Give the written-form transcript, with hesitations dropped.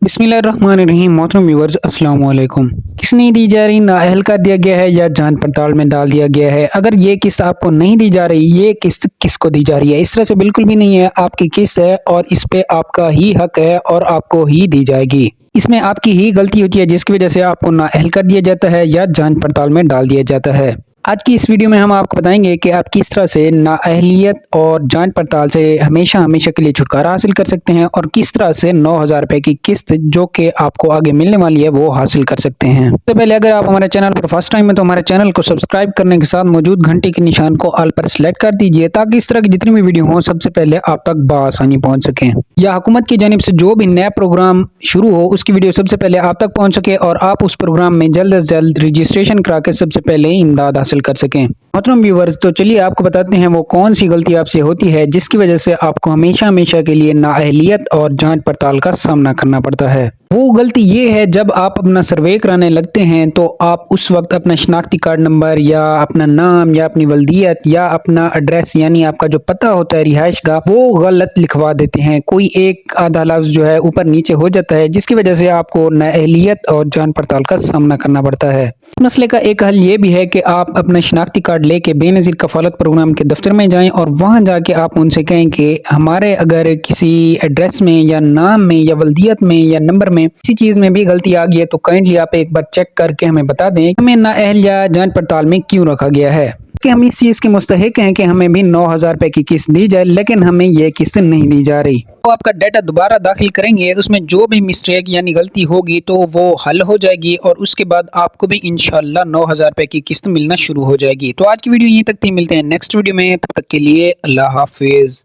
बिस्मिल्लाहिर्रहमानिर्रहीम। मोहतरम व्यूअर्स, अस्सलाम वालेकुम। किस्त नहीं दी जा रही, नाअहल कर दिया गया है या जान पड़ताल में डाल दिया गया है। अगर ये किस्त आपको नहीं दी जा रही, ये किस्त किसको दी जा रही है? इस तरह से बिल्कुल भी नहीं है। आपकी किस्त है और इस पे आपका ही हक है और आपको ही दी जाएगी। इसमें आपकी ही गलती होती है जिसकी वजह से आपको नाअहल कर दिया जाता है या जान पड़ताल में डाल दिया जाता है। आज की इस वीडियो में हम आपको बताएंगे कि आप किस तरह से नाअहलियत और जांच पड़ताल से हमेशा हमेशा के लिए छुटकारा हासिल कर सकते हैं और किस तरह से 9,000 रुपए की किस्त जो कि आपको आगे मिलने वाली है वो हासिल कर सकते हैं। सबसे पहले अगर आप हमारे चैनल पर फर्स्ट टाइम है तो हमारे चैनल को सब्सक्राइब करने के साथ मौजूद घंटी के निशान को ऑल पर सेलेक्ट कर दीजिए ताकि इस तरह की जितनी भी वीडियो हो सबसे पहले आप तक बआसानी पहुंच सके या हुकूमत की जानिब से जो भी नया प्रोग्राम शुरू हो उसकी वीडियो सबसे पहले आप तक पहुंच सके और आप उस प्रोग्राम में जल्द से जल्द रजिस्ट्रेशन करा के सबसे पहले इमदाद हासिल कर सकें। मोहतरम व्यूअर्स, तो चलिए आपको बताते हैं वो कौन सी गलती आपसे होती है जिसकी वजह से आपको हमेशा हमेशा के लिए नाअहलियत और जांच पड़ताल का सामना करना पड़ता है। वो गलती ये है जब आप अपना सर्वे कराने लगते हैं तो आप उस वक्त अपना शनाख्ती कार्ड नंबर या अपना नाम या अपनी वल्दियत या अपना एड्रेस यानी आपका जो पता होता है रिहाइश का वो गलत लिखवा देते हैं। कोई एक आधा लफ्ज जो है ऊपर नीचे हो जाता है जिसकी वजह से आपको नाअहलियत और जांच पड़ताल का सामना करना पड़ता है। इस मसले का एक हल ये भी है कि आप अपना शनाख्ती कार्ड लेके बेनज़ीर कफालत प्रोग्राम के दफ्तर में जाएं और वहां जाके आप उनसे कहें कि हमारे अगर किसी एड्रेस में या नाम में या वल्दियत में या नंबर में किसी चीज में भी गलती आ गई है तो काइंडली आप एक बार चेक करके हमें बता दें हमें नाअहल या जांच पड़ताल में क्यों रखा गया है कि हम इस चीज के मुस्तहिक हैं कि हमें भी 9,000 रुपए की किस्त दी जाए लेकिन हमें ये किस्त नहीं दी जा रही। तो आपका डाटा दोबारा दाखिल करेंगे, उसमें जो भी मिस्टेक यानी गलती होगी तो वो हल हो जाएगी और उसके बाद आपको भी इंशाल्लाह 9,000 रुपए की किस्त मिलना शुरू हो जाएगी। तो आज की वीडियो यहीं तक थी, मिलते हैं नेक्स्ट वीडियो में, तब तक के लिए अल्लाह हाफिज।